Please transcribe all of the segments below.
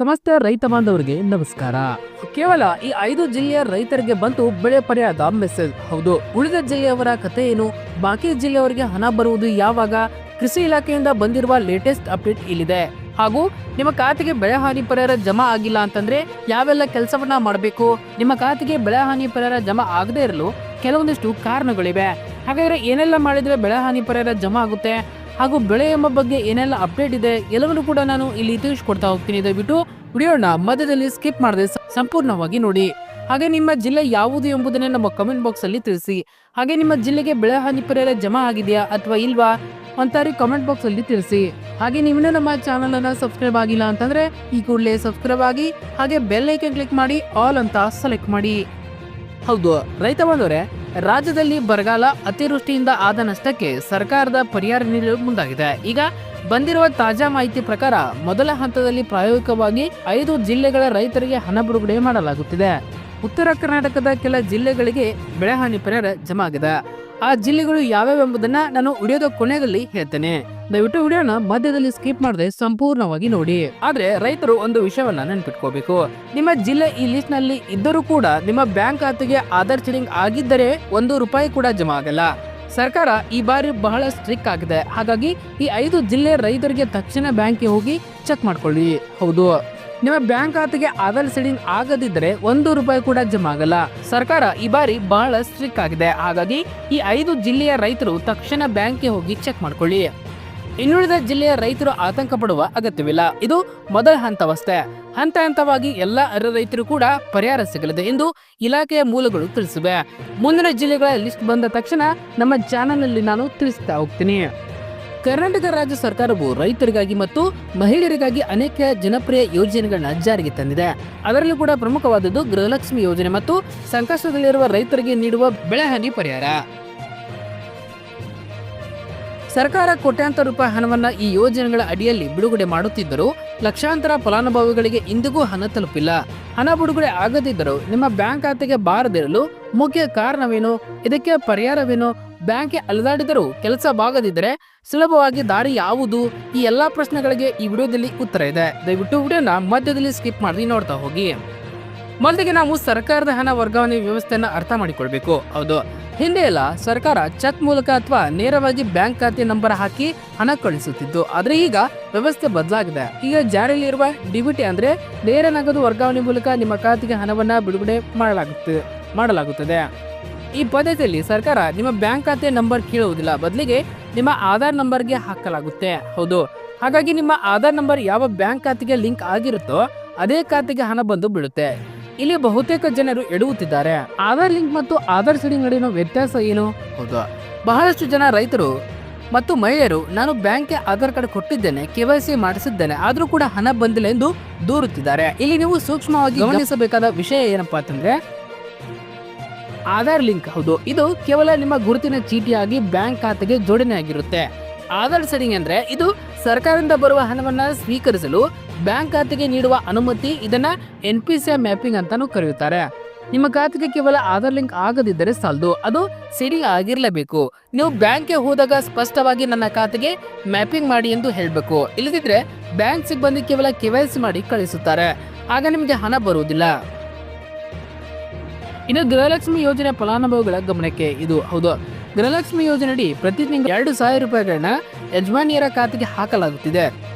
ಸಮಸ್ತ ರೈತ ಬಾಂಧವರಿಗೆ ನಮಸ್ಕಾರ. ಕೇವಲ ಈ 5 ಜಿಲ್ಲೆಯ ರೈತರಿಗೆ ಬಂತು ಬೆಳೆ ಪರಿಹಾರದ ಮೆಸೇಜ್. ಹೌದು, ಉಳಿದ ಜಿಲ್ಲೆಯವರ ಕತೆ ಏನು, ಬಾಕಿ ಜಿಲ್ಲೆಯವರಿಗೆ ಹಣ ಬರುವುದು ಯಾವಾಗ, ಕೃಷಿ ಇಲಾಖೆಯಿಂದ ಬಂದಿರುವ ಲೇಟೆಸ್ಟ್ ಅಪ್ಡೇಟ್ ಇಲ್ಲಿದೆ. ಹಾಗೂ ನಿಮ್ಮ ಖಾತೆಗೆ ಬೆಳೆ ಹಾನಿ ಪರಿಹಾರ ಜಮಾ ಆಗಿಲ್ಲ ಅಂತಂದ್ರೆ ಯಾವೆಲ್ಲ ಕೆಲಸವನ್ನ ಮಾಡಬೇಕು, ನಿಮ್ಮ ಖಾತೆಗೆ ಬೆಳೆ ಹಾನಿ ಪರಿಹಾರ ಜಮಾ ಆಗದೇ ಇರಲು ಕೆಲವೊಂದಿಷ್ಟು ಕಾರಣಗಳಿವೆ. ಹಾಗಾದ್ರೆ ಏನೆಲ್ಲ ಮಾಡಿದ್ರೆ ಬೆಳೆ ಹಾನಿ ಪರಿಹಾರ ಜಮಾ ಆಗುತ್ತೆ, ಹಾಗೂ ಬೆಳೆ ಎಂಬ ಬಗ್ಗೆ ಏನೆಲ್ಲ ಅಪ್ಡೇಟ್ ಇದೆ ಎಲ್ಲವನ್ನೂ ಕೂಡ ನಾನು ಇಲ್ಲಿ ತಿಳಿಸ್ಕೊಡ್ತಾ ಹೋಗ್ತೀನಿ. ದಯವಿಟ್ಟು ವಿಡಿಯೋನ ಮಧ್ಯದಲ್ಲಿ ಸ್ಕಿಪ್ ಮಾಡದೆ ಸಂಪೂರ್ಣವಾಗಿ ನೋಡಿ. ಹಾಗೆ ನಿಮ್ಮ ಜಿಲ್ಲೆ ಯಾವುದು ಎಂಬುದನ್ನೇ ನಮ್ಮ ಕಮೆಂಟ್ ಬಾಕ್ಸ್ ಅಲ್ಲಿ ತಿಳಿಸಿ. ಹಾಗೆ ನಿಮ್ಮ ಜಿಲ್ಲೆಗೆ ಬೆಳೆ ಹಾನಿ ಪರಿಹಾರ ಜಮಾ ಆಗಿದೆಯಾ ಅಥವಾ ಇಲ್ವಾ ಅಂತಾರೆ ಕಮೆಂಟ್ ಬಾಕ್ಸ್ ಅಲ್ಲಿ ತಿಳಿಸಿ. ಹಾಗೆ ನೀವಿನ್ನೂ ನಮ್ಮ ಚಾನಲ್ ಅನ್ನ ಸಬ್ಸ್ಕ್ರೈಬ್ ಆಗಿಲ್ಲ ಅಂತಂದ್ರೆ ಈ ಕೂಡಲೇ ಸಬ್ಸ್ಕ್ರೈಬ್ ಆಗಿ ಹಾಗೆ ಬೆಲ್ ಐಕನ್ ಕ್ಲಿಕ್ ಮಾಡಿ ಆಲ್ ಅಂತ ಸೆಲೆಕ್ಟ್ ಮಾಡಿ. ಹೌದು ರೈತ ಬಾಂಧವರೇ, ರಾಜ್ಯದಲ್ಲಿ ಬರಗಾಲ ಅತಿವೃಷ್ಟಿಯಿಂದ ಆದ ನಷ್ಟಕ್ಕೆ ಸರ್ಕಾರದ ಪರಿಹಾರ ನೀಡಲು ಮುಂದಾಗಿದೆ. ಈಗ ಬಂದಿರುವ ತಾಜಾ ಮಾಹಿತಿ ಪ್ರಕಾರ ಮೊದಲ ಹಂತದಲ್ಲಿ ಪ್ರಾಯೋಗಿಕವಾಗಿ 5 ಜಿಲ್ಲೆಗಳ ರೈತರಿಗೆ ಹಣ ಬಿಡುಗಡೆ ಮಾಡಲಾಗುತ್ತಿದೆ. ಉತ್ತರ ಕರ್ನಾಟಕದ ಕೆಲ ಜಿಲ್ಲೆಗಳಿಗೆ ಬೆಳೆ ಹಾನಿ ಪರಿಹಾರ ಜಮಾ ಆಗಿದೆ. ಆ ಜಿಲ್ಲೆಗಳು ಯಾವ್ಯಾವ ಎಂಬುದನ್ನ ನಾನು ವಿಡಿಯೋದ ಕೊನೆಯಲ್ಲಿ ಹೇಳ್ತೇನೆ. ದಯವಿಟ್ಟು ವಿಡಿಯೋನ ಮಧ್ಯದಲ್ಲಿ ಸ್ಕಿಪ್ ಮಾಡದೆ ಸಂಪೂರ್ಣವಾಗಿ ನೋಡಿ. ಆದ್ರೆ ರೈತರು ಒಂದು ವಿಷಯವನ್ನ ನೆನಪಿಟ್ಕೋಬೇಕು, ನಿಮ್ಮ ಜಿಲ್ಲೆ ಈ ಲಿಸ್ಟ್ ನಲ್ಲಿ ಇದ್ದರೂ ಕೂಡ ನಿಮ್ಮ ಬ್ಯಾಂಕ್ ಖಾತೆಗೆ ಆಧಾರ್ ಸೀಡಿಂಗ್ ಆಗಿದ್ದರೆ 1 ರೂಪಾಯಿ ಕೂಡ ಜಮಾ ಆಗಲ್ಲ. ಸರ್ಕಾರ ಈ ಬಾರಿ ಬಹಳ ಸ್ಟ್ರಿಕ್ಟ್ ಆಗಿದೆ. ಹಾಗಾಗಿ ಈ 5 ಜಿಲ್ಲೆ ರೈತರಿಗೆ ತಕ್ಷಣ ಬ್ಯಾಂಕ್ಗೆ ಹೋಗಿ ಚೆಕ್ ಮಾಡ್ಕೊಳ್ಳಿ. ಹೌದು, ನಿಮ್ಮ ಬ್ಯಾಂಕ್ ಖಾತೆಗೆ ಆಧಾರ್ ಸೀಡಿಂಗ್ ಆಗದಿದ್ದರೆ 1 ರೂಪಾಯಿ ಕೂಡ ಜಮಾ ಆಗಲ್ಲ. ಸರ್ಕಾರ ಈ ಬಾರಿ ಬಹಳ ಸ್ಟ್ರಿಕ್ಟ್ ಆಗಿದೆ. ಹಾಗಾಗಿ ಈ 5 ಜಿಲ್ಲೆಯ ರೈತರು ತಕ್ಷಣ ಬ್ಯಾಂಕ್ಗೆ ಹೋಗಿ ಚೆಕ್ ಮಾಡ್ಕೊಳ್ಳಿ. ಇನ್ನುಳಿದ ಜಿಲ್ಲೆಯ ರೈತರು ಆತಂಕ ಪಡುವ ಅಗತ್ಯವಿಲ್ಲ. ಇದು ಮೊದಲ ಹಂತವಷ್ಟೇ. ಹಂತ ಹಂತವಾಗಿ ಎಲ್ಲ ರೈತರು ಕೂಡ ಪರಿಹಾರ ಸಿಗಲಿದೆ ಎಂದು ಇಲಾಖೆಯ ಮೂಲಗಳು ತಿಳಿಸಿವೆ. ಮುಂದಿನ ಜಿಲ್ಲೆಗಳ ಲಿಸ್ಟ್ ಬಂದ ತಕ್ಷಣ ನಮ್ಮ ಚಾನೆಲ್ ನಲ್ಲಿ ನಾನು ತಿಳಿಸ್ತಾ ಹೋಗ್ತೀನಿ. ಕರ್ನಾಟಕ ರಾಜ್ಯ ಸರ್ಕಾರವು ರೈತರಿಗಾಗಿ ಮತ್ತು ಮಹಿಳೆಯರಿಗಾಗಿ ಅನೇಕ ಜನಪ್ರಿಯ ಯೋಜನೆಗಳನ್ನ ಜಾರಿಗೆ ತಂದಿದೆ. ಅದರಲ್ಲೂ ಕೂಡ ಪ್ರಮುಖವಾದದ್ದು ಗೃಹಲಕ್ಷ್ಮಿ ಯೋಜನೆ ಮತ್ತು ಸಂಕಷ್ಟದಲ್ಲಿರುವ ರೈತರಿಗೆ ನೀಡುವ ಬೆಳೆ ಹಾನಿ ಪರಿಹಾರ. ಸರ್ಕಾರ ಕೋಟ್ಯಾಂತರ ರೂಪಾಯಿ ಹಣವನ್ನ ಈ ಯೋಜನೆಗಳ ಅಡಿಯಲ್ಲಿ ಬಿಡುಗಡೆ ಮಾಡುತ್ತಿದ್ದರೂ ಲಕ್ಷಾಂತರ ಫಲಾನುಭವಿಗಳಿಗೆ ಇಂದಿಗೂ ಹಣ ತಲುಪಿಲ್ಲ. ಹಣ ಬಿಡುಗಡೆ ಆಗದಿದ್ದರೂ ನಿಮ್ಮ ಬ್ಯಾಂಕ್ ಖಾತೆಗೆ ಬಾರದಿರಲು ಮುಖ್ಯ ಕಾರಣವೇನು, ಇದಕ್ಕೆ ಪರಿಹಾರವೇನು, ಬ್ಯಾಂಕ್ಗೆ ಅಲೆದಾಡಿದರೂ ಕೆಲಸವಾಗದಿದ್ದರೆ ಸುಲಭವಾಗಿ ದಾರಿ ಯಾವುದು, ಈ ಎಲ್ಲಾ ಪ್ರಶ್ನೆಗಳಿಗೆ ಈ ವಿಡಿಯೋದಲ್ಲಿ ಉತ್ತರ ಇದೆ. ದಯವಿಟ್ಟು ವಿಡಿಯೋನ ಮಧ್ಯದಲ್ಲಿ ಸ್ಕಿಪ್ ಮಾಡಿ ನೋಡ್ತಾ ಹೋಗಿ. ಮೊದಲಿಗೆ ನಾವು ಸರ್ಕಾರದ ಹಣ ವರ್ಗಾವಣೆ ವ್ಯವಸ್ಥೆಯನ್ನು ಅರ್ಥ ಮಾಡಿಕೊಳ್ಬೇಕು. ಹೌದು, ಹಿಂದೆ ಎಲ್ಲ ಸರ್ಕಾರ ಚೆಕ್ ಮೂಲಕ ಅಥವಾ ನೇರವಾಗಿ ಬ್ಯಾಂಕ್ ಖಾತೆ ನಂಬರ್ ಹಾಕಿ ಹಣ ಕಳಿಸುತ್ತಿದ್ದು, ಆದ್ರೆ ಈಗ ವ್ಯವಸ್ಥೆ ಬದಲಾಗಿದೆ. ಈಗ ಜಾರಿಯಲ್ಲಿರುವ ಡಿಬಿಟಿ ಅಂದ್ರೆ ನೇರ ನಗದು ವರ್ಗಾವಣೆ ಮೂಲಕ ನಿಮ್ಮ ಖಾತೆಗೆ ಹಣವನ್ನ ಬಿಡುಗಡೆ ಮಾಡಲಾಗುತ್ತದೆ. ಈ ಪದ್ಧತಿಯಲ್ಲಿ ಸರ್ಕಾರ ನಿಮ್ಮ ಬ್ಯಾಂಕ್ ಖಾತೆ ನಂಬರ್ ಕೇಳುವುದಿಲ್ಲ, ಬದಲಿಗೆ ನಿಮ್ಮ ಆಧಾರ್ ನಂಬರ್ಗೆ ಹಾಕಲಾಗುತ್ತೆ. ಹೌದು, ಹಾಗಾಗಿ ನಿಮ್ಮ ಆಧಾರ್ ನಂಬರ್ ಯಾವ ಬ್ಯಾಂಕ್ ಖಾತೆಗೆ ಲಿಂಕ್ ಆಗಿರುತ್ತೋ ಅದೇ ಖಾತೆಗೆ ಹಣ ಬಂದು ಬೀಳುತ್ತೆ. ಇಲ್ಲಿ ಬಹುತೇಕ ಜನರು ಎಡುವುತ್ತಿದ್ದಾರೆ. ಆಧಾರ್ ಲಿಂಕ್ ಮತ್ತು ಆಧಾರ್ ಸೀಡಿಂಗ್ ನಡುವಿನ ವ್ಯತ್ಯಾಸ ಏನು? ಹೌದು, ಬಹಳಷ್ಟು ಜನ ರೈತರು ಮತ್ತು ಮಹಿಳೆಯರು ನಾನು ಬ್ಯಾಂಕ್ಗೆ ಆಧಾರ್ ಕಾರ್ಡ್ ಕೊಟ್ಟಿದ್ದೇನೆ, KYC ಮಾಡಿಸಿದ್ದೇನೆ, ಆದ್ರೂ ಕೂಡ ಹಣ ಬಂದಿಲ್ಲ ಎಂದು ದೂರುತ್ತಿದ್ದಾರೆ. ಇಲ್ಲಿ ನೀವು ಸೂಕ್ಷ್ಮವಾಗಿ ಗಮನಿಸಬೇಕಾದ ವಿಷಯ ಏನಪ್ಪಾ ಅಂತಂದ್ರೆ ಆಧಾರ್ ಲಿಂಕ್. ಹೌದು, ಇದು ಕೇವಲ ನಿಮ್ಮ ಗುರುತಿನ ಚೀಟಿಯಾಗಿ ಬ್ಯಾಂಕ್ ಖಾತೆಗೆ ಜೋಡಣೆ ಆಗಿರುತ್ತೆ. ಆಧಾರ್ ಸೀಡಿಂಗ್ ಅಂದ್ರೆ ಇದು ಸರ್ಕಾರದಿಂದ ಬರುವ ಹಣವನ್ನ ಸ್ವೀಕರಿಸಲು ಬ್ಯಾಂಕ್ ಖಾತೆಗೆ ನೀಡುವ ಅನುಮತಿ. ಇದನ್ನ NPCI ಮ್ಯಾಪಿಂಗ್ ಅಂತಾನೂ ಕರೆಯುತ್ತಾರೆ. ನಿಮ್ಮ ಖಾತೆಗೆ ಕೇವಲ ಆಧಾರ್ ಲಿಂಕ್ ಆಗದಿದ್ದರೆ ಸಾಲದು, ಅದು ಸೀಡಿಂಗ್ ಆಗಿರಲೇಬೇಕು. ನೀವು ಬ್ಯಾಂಕ್ಗೆ ಹೋದಾಗ ಸ್ಪಷ್ಟವಾಗಿ ನನ್ನ ಖಾತೆಗೆ ಮ್ಯಾಪಿಂಗ್ ಮಾಡಿ ಎಂದು ಹೇಳಬೇಕು. ಇಲ್ಲದಿದ್ರೆ ಬ್ಯಾಂಕ್ ಸಿಬ್ಬಂದಿ ಕೇವಲ KYC ಮಾಡಿ ಕಳಿಸುತ್ತಾರೆ, ಆಗ ನಿಮಗೆ ಹಣ ಬರುವುದಿಲ್ಲ. ಇನ್ನು ಗೃಹಲಕ್ಷ್ಮಿ ಯೋಜನೆ ಫಲಾನುಭವಿಗಳ ಗಮನಕ್ಕೆ ಇದು. ಹೌದು, ಗೃಹಲಕ್ಷ್ಮಿ ಯೋಜನೆಯಡಿ ಪ್ರತಿ ತಿಂಗಳು 2,000 ರೂಪಾಯಿಗಳನ್ನ ಯಜಮಾನಿಯರ ಖಾತೆಗೆ ಹಾಕಲಾಗುತ್ತಿದೆ.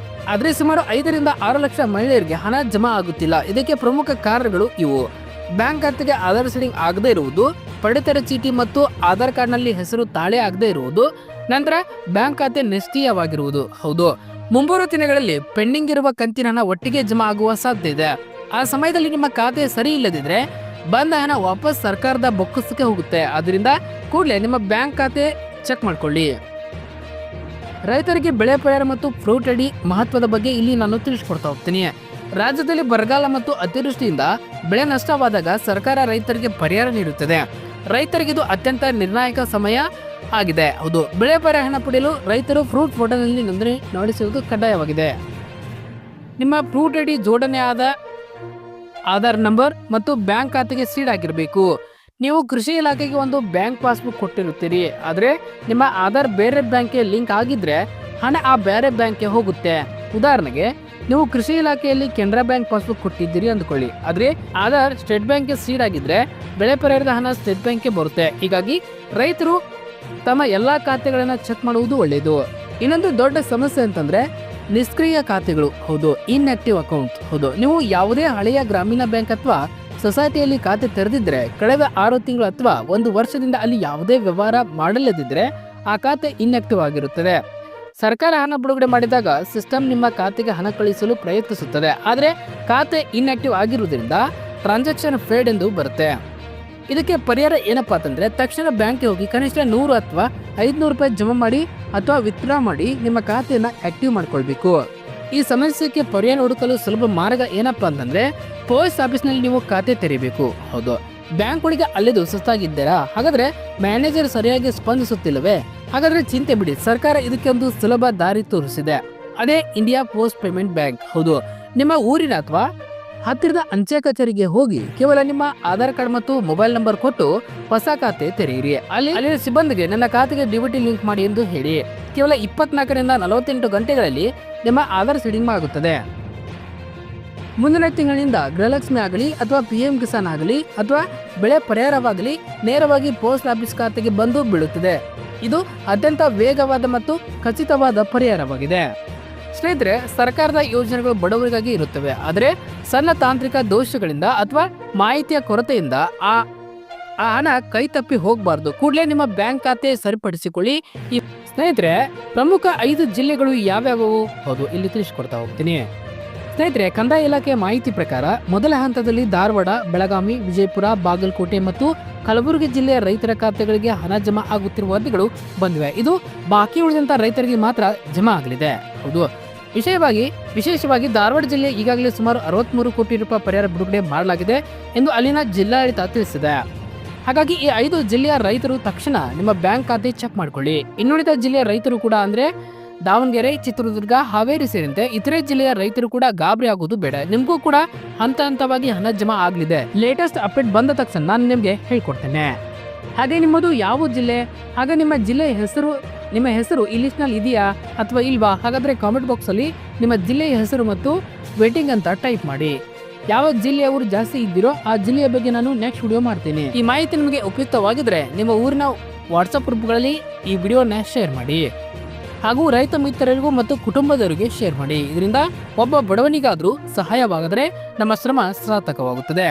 ಆದ್ರೆ ಸುಮಾರು 5 ರಿಂದ 6 ಲಕ್ಷ ಮಹಿಳೆಯರಿಗೆ ಹಣ ಜಮಾ ಆಗುತ್ತಿಲ್ಲ. ಇದಕ್ಕೆ ಪ್ರಮುಖ ಕಾರಣಗಳು ಇವು: ಬ್ಯಾಂಕ್ ಖಾತೆಗೆ ಆಧಾರ್ ಸೀಡಿಂಗ್ ಆಗದೇ ಇರುವುದು, ಪಡಿತರ ಚೀಟಿ ಮತ್ತು ಆಧಾರ್ ಕಾರ್ಡ್ ನಲ್ಲಿ ಹೆಸರು ತಾಳೆ ಆಗದೇ ಇರುವುದು, ನಂತರ ಬ್ಯಾಂಕ್ ಖಾತೆ ನಿಷ್ಕ್ರಿಯವಾಗಿರುವುದು. ಹೌದು, ಮುಂಬರುವ ದಿನಗಳಲ್ಲಿ ಪೆಂಡಿಂಗ್ ಇರುವ ಕಂತಿನ ಹಣ ಒಟ್ಟಿಗೆ ಜಮಾ ಆಗುವ ಸಾಧ್ಯತೆ ಇದೆ. ಆ ಸಮಯದಲ್ಲಿ ನಿಮ್ಮ ಖಾತೆ ಸರಿ ಇಲ್ಲದಿದ್ರೆ ಬಂದ ಹಣ ವಾಪಸ್ ಸರ್ಕಾರದ ಬೊಕ್ಕಸಕ್ಕೆ ಹೋಗುತ್ತೆ. ಅದರಿಂದ ಕೂಡಲೇ ನಿಮ್ಮ ಬ್ಯಾಂಕ್ ಖಾತೆ ಚೆಕ್ ಮಾಡ್ಕೊಳ್ಳಿ. ರೈತರಿಗೆ ಬೆಳೆ ಪರಿಹಾರ ಮತ್ತು ಫ್ರೂಟ್ ಅಡಿ ಮಹತ್ವದ ಬಗ್ಗೆ ಇಲ್ಲಿ ನಾನು ತಿಳಿಸ್ಕೊಡ್ತಾ ಹೋಗ್ತೀನಿ. ರಾಜ್ಯದಲ್ಲಿ ಬರಗಾಲ ಮತ್ತು ಅತಿವೃಷ್ಟಿಯಿಂದ ಬೆಳೆ ನಷ್ಟವಾದಾಗ ಸರ್ಕಾರ ರೈತರಿಗೆ ಪರಿಹಾರ ನೀಡುತ್ತದೆ. ರೈತರಿಗೆ ಇದು ಅತ್ಯಂತ ನಿರ್ಣಾಯಕ ಸಮಯ ಆಗಿದೆ. ಹೌದು, ಬೆಳೆ ಪರಿಹಾರ ಹಣ ಪಡೆಯಲು ರೈತರು ಫ್ರೂಟ್ ಪೋರ್ಟಲ್ನಲ್ಲಿ ನೋಂದಣಿ ಮಾಡಿಸುವುದು ಕಡ್ಡಾಯವಾಗಿದೆ. ನಿಮ್ಮ ಫ್ರೂಟ್ ಅಡಿ ಜೋಡಣೆ ಆದ ಆಧಾರ್ ನಂಬರ್ ಮತ್ತು ಬ್ಯಾಂಕ್ ಖಾತೆಗೆ ಸೀಡ್ ಆಗಿರಬೇಕು. ನೀವು ಕೃಷಿ ಇಲಾಖೆಗೆ ಒಂದು ಬ್ಯಾಂಕ್ ಪಾಸ್ಬುಕ್ ಕೊಟ್ಟಿರುತ್ತೀರಿ, ಆದರೆ ನಿಮ್ಮ ಆಧಾರ್ ಬೇರೆ ಬ್ಯಾಂಕ್ಗೆ ಲಿಂಕ್ ಆಗಿದ್ರೆ ಹಣ ಆ ಬೇರೆ ಬ್ಯಾಂಕ್ಗೆ ಹೋಗುತ್ತೆ. ಉದಾಹರಣೆಗೆ ನೀವು ಕೃಷಿ ಇಲಾಖೆಯಲ್ಲಿ ಕೆನರಾ ಬ್ಯಾಂಕ್ ಪಾಸ್ಬುಕ್ ಕೊಟ್ಟಿದ್ದೀರಿ ಅಂದ್ಕೊಳ್ಳಿ, ಆದ್ರೆ ಆಧಾರ್ ಸ್ಟೇಟ್ ಬ್ಯಾಂಕ್ಗೆ ಸೀಡ್ ಆಗಿದ್ರೆ ಬೆಳೆ ಪರಿಹಾರದ ಹಣ ಸ್ಟೇಟ್ ಬ್ಯಾಂಕ್ಗೆ ಬರುತ್ತೆ. ಹೀಗಾಗಿ ರೈತರು ತಮ್ಮ ಎಲ್ಲಾ ಖಾತೆಗಳನ್ನ ಚೆಕ್ ಮಾಡುವುದು ಒಳ್ಳೆಯದು. ಇನ್ನೊಂದು ದೊಡ್ಡ ಸಮಸ್ಯೆ ಅಂತಂದ್ರೆ ನಿಷ್ಕ್ರಿಯ ಖಾತೆಗಳು. ಹೌದು, ಇನ್ಆಕ್ಟಿವ್ ಅಕೌಂಟ್. ಹೌದು, ನೀವು ಯಾವುದೇ ಹಳೆಯ ಗ್ರಾಮೀಣ ಬ್ಯಾಂಕ್ ಅಥವಾ ಸೊಸೈಟಿಯಲ್ಲಿ ಖಾತೆ ತೆರೆದಿದ್ರೆ ಕಳೆದ 6 ತಿಂಗಳು ಅಥವಾ 1 ವರ್ಷದಿಂದ ಅಲ್ಲಿ ಯಾವುದೇ ವ್ಯವಹಾರ ಮಾಡಲಿದ್ದರೆ ಆ ಖಾತೆ ಇನ್ಆಕ್ಟಿವ್ ಆಗಿರುತ್ತದೆ. ಸರ್ಕಾರ ಹಣ ಬಿಡುಗಡೆ ಮಾಡಿದಾಗ ಸಿಸ್ಟಮ್ ನಿಮ್ಮ ಖಾತೆಗೆ ಹಣ ಕಳಿಸಲು ಪ್ರಯತ್ನಿಸುತ್ತದೆ, ಆದರೆ ಖಾತೆ ಇನ್ಆಕ್ಟಿವ್ ಆಗಿರುವುದರಿಂದ ಟ್ರಾನ್ಸಾಕ್ಷನ್ ಫೇಲ್ಡ್ ಎಂದು ಬರುತ್ತೆ. ಇದಕ್ಕೆ ಪರಿಹಾರ ಏನಪ್ಪಾ ಅಂತಂದ್ರೆ ತಕ್ಷಣ ಬ್ಯಾಂಕ್ಗೆ ಹೋಗಿ ಕನಿಷ್ಠ 100 ಅಥವಾ 500 ರೂಪಾಯಿ ಜಮಾ ಮಾಡಿ ಅಥವಾ ವಿತ್ಡ್ರಾ ಮಾಡಿ ನಿಮ್ಮ ಖಾತೆಯನ್ನ ಆಕ್ಟಿವ್ ಮಾಡ್ಕೊಳ್ಬೇಕು. ಈ ಸಮಸ್ಯೆಗೆ ಪರಿಹಾರ ಹುಡುಕಲು ಸುಲಭ ಮಾರ್ಗ ಏನಪ್ಪಾ ಅಂತಂದ್ರೆ ಪೋಸ್ಟ್ ಆಫೀಸ್ನಲ್ಲಿ ನೀವು ಖಾತೆ ತೆರೀಬೇಕು. ಹೌದು, ಬ್ಯಾಂಕ್ಗಳಿಗೆ ಅಲ್ಲಿದು ಸುಸ್ತಾಗಿದ್ದೀರಾ? ಹಾಗಾದ್ರೆ ಮ್ಯಾನೇಜರ್ ಸರಿಯಾಗಿ ಸ್ಪಂದಿಸುತ್ತಿಲ್ಲವೇ? ಹಾಗಾದ್ರೆ ಚಿಂತೆ ಬಿಡಿ, ಸರ್ಕಾರ ಇದಕ್ಕೆ ಒಂದು ಸುಲಭ ದಾರಿ ತೋರಿಸಿದೆ. ಅದೇ ಇಂಡಿಯಾ ಪೋಸ್ಟ್ ಪೇಮೆಂಟ್ ಬ್ಯಾಂಕ್. ಹೌದು, ನಿಮ್ಮ ಊರಿನ ಅಥವಾ ಹತ್ತಿರದ ಅಂಚೆ ಕಚೇರಿಗೆ ಹೋಗಿ ಕೇವಲ ನಿಮ್ಮ ಆಧಾರ್ ಕಾರ್ಡ್ ಮತ್ತು ಮೊಬೈಲ್ ನಂಬರ್ ಕೊಟ್ಟು ಹೊಸ ಖಾತೆ ತೆರೆಯಿರಿ. ಅಲ್ಲಿನ ಸಿಬ್ಬಂದಿಗೆ ನನ್ನ ಖಾತೆಗೆ ಡಿಬಿಟಿ ಲಿಂಕ್ ಮಾಡಿ ಎಂದು ಹೇಳಿ. ಕೇವಲ 24ರಿಂದ 48 ಗಂಟೆಗಳಲ್ಲಿ ನಿಮ್ಮ ಆಧಾರ್ ಸೀಡಿಂಗ್ ಆಗುತ್ತದೆ. ಮುಂದಿನ ತಿಂಗಳಿನಿಂದ ಗೃಹಲಕ್ಷ್ಮಿ ಆಗಲಿ ಅಥವಾ PM ಕಿಸಾನ್ ಆಗಲಿ ಅಥವಾ ಬೆಳೆ ಪರಿಹಾರವಾಗಲಿ ನೇರವಾಗಿ ಪೋಸ್ಟ್ ಆಫೀಸ್ ಖಾತೆಗೆ ಬಂದು ಬೀಳುತ್ತದೆ. ಇದು ಅತ್ಯಂತ ವೇಗವಾದ ಮತ್ತು ಖಚಿತವಾದ ಪರಿಹಾರವಾಗಿದೆ. ಸ್ನೇಹಿತರೆ, ಸರ್ಕಾರದ ಯೋಜನೆಗಳು ಬಡವರಿಗಾಗಿ ಇರುತ್ತವೆ, ಆದರೆ ಸಣ್ಣ ತಾಂತ್ರಿಕ ದೋಷಗಳಿಂದ ಅಥವಾ ಮಾಹಿತಿಯ ಕೊರತೆಯಿಂದ ಆ ಹಣ ಕೈ ತಪ್ಪಿ ಹೋಗಬಾರ್ದು. ಕೂಡಲೇ ನಿಮ್ಮ ಬ್ಯಾಂಕ್ ಖಾತೆ ಸರಿಪಡಿಸಿಕೊಳ್ಳಿ. ಸ್ನೇಹಿತರೆ, ಪ್ರಮುಖ 5 ಜಿಲ್ಲೆಗಳು ಯಾವ್ಯಾವು? ಹೌದು, ಇಲ್ಲಿ ತಿಳಿಸಿಕೊಡ್ತಾ ಹೋಗ್ತೀನಿ. ಸ್ನೇಹಿತರೆ, ಕಂದಾಯ ಇಲಾಖೆಯ ಮಾಹಿತಿ ಪ್ರಕಾರ ಮೊದಲ ಹಂತದಲ್ಲಿ ಧಾರವಾಡ, ಬೆಳಗಾವಿ, ವಿಜಯಪುರ, ಬಾಗಲಕೋಟೆ ಮತ್ತು ಕಲಬುರಗಿ ಜಿಲ್ಲೆಯ ರೈತರ ಖಾತೆಗಳಿಗೆ ಹಣ ಜಮಾ ಆಗುತ್ತಿರುವ ವರದಿಗಳು ಬಂದಿವೆ. ಇದು ಬಾಕಿ ಉಳಿದಂತ ರೈತರಿಗೆ ಮಾತ್ರ ಜಮಾ ಆಗಲಿದೆ. ಹೌದು, ವಿಶೇಷವಾಗಿ ಧಾರವಾಡ ಜಿಲ್ಲೆ ಈಗಾಗಲೇ ಸುಮಾರು 63 ಕೋಟಿ ರೂಪಾಯಿ ಪರಿಹಾರ ಬಿಡುಗಡೆ ಮಾಡಲಾಗಿದೆ ಎಂದು ಅಲ್ಲಿನ ಜಿಲ್ಲಾಡಳಿತ ತಿಳಿಸಿದೆ. ಹಾಗಾಗಿ ಈ 5 ಜಿಲ್ಲೆಯ ರೈತರು ತಕ್ಷಣ ನಿಮ್ಮ ಬ್ಯಾಂಕ್ ಖಾತೆ ಚೆಕ್ ಮಾಡ್ಕೊಳ್ಳಿ. ಇನ್ನುಳಿದ ಜಿಲ್ಲೆಯ ರೈತರು ಕೂಡ ಅಂದ್ರೆ ದಾವಣಗೆರೆ, ಚಿತ್ರದುರ್ಗ, ಹಾವೇರಿ ಸೇರಿದಂತೆ ಇತರೆ ಜಿಲ್ಲೆಯ ರೈತರು ಕೂಡ ಗಾಬರಿ ಆಗೋದು ಬೇಡ. ನಿಮಗೂ ಕೂಡ ಹಂತವಾಗಿ ಹಣ ಜಮಾ ಆಗಲಿದೆ. ಲೇಟೆಸ್ಟ್ ಅಪ್ಡೇಟ್ ಬಂದ ತಕ್ಷಣ ನಾನು ನಿಮಗೆ ಹೇಳ್ಕೊಡ್ತೇನೆ. ಹಾಗೆ ನಿಮ್ಮದು ಯಾವ ಜಿಲ್ಲೆ, ಹಾಗೆ ನಿಮ್ಮ ಹೆಸರು ಈ ಲಿಸ್ಟ್ ನಲ್ಲಿ ಇದೆಯಾ ಅಥವಾ ಇಲ್ವಾ? ಹಾಗಾದ್ರೆ ಕಾಮೆಂಟ್ ಬಾಕ್ಸ್ ಅಲ್ಲಿ ನಿಮ್ಮ ಜಿಲ್ಲೆಯ ಹೆಸರು ಮತ್ತು ವೇಟಿಂಗ್ ಅಂತ ಟೈಪ್ ಮಾಡಿ. ಯಾವ ಜಿಲ್ಲೆಯವರು ಜಾಸ್ತಿ ಇದ್ದೀರೋ ಆ ಜಿಲ್ಲೆಯ ಬಗ್ಗೆ ನಾನು ನೆಕ್ಸ್ಟ್ ವಿಡಿಯೋ ಮಾಡ್ತೀನಿ. ಈ ಮಾಹಿತಿ ನಿಮಗೆ ಉಪಯುಕ್ತವಾಗಿದ್ರೆ ನಿಮ್ಮ ಊರಿನ ವಾಟ್ಸಪ್ ಗ್ರೂಪ್ಗಳಲ್ಲಿ ಈ ವಿಡಿಯೋನ ಶೇರ್ ಮಾಡಿ. ಹಾಗೂ ರೈತ ಮಿತ್ರರಿಗೂ ಮತ್ತು ಕುಟುಂಬದವರಿಗೆ ಶೇರ್ ಮಾಡಿ. ಇದರಿಂದ ಒಬ್ಬ ಬಡವನಿಗಾದ್ರೂ ಸಹಾಯವಾದರೆ ನಮ್ಮ ಶ್ರಮ ಸಾರ್ಥಕವಾಗುತ್ತದೆ.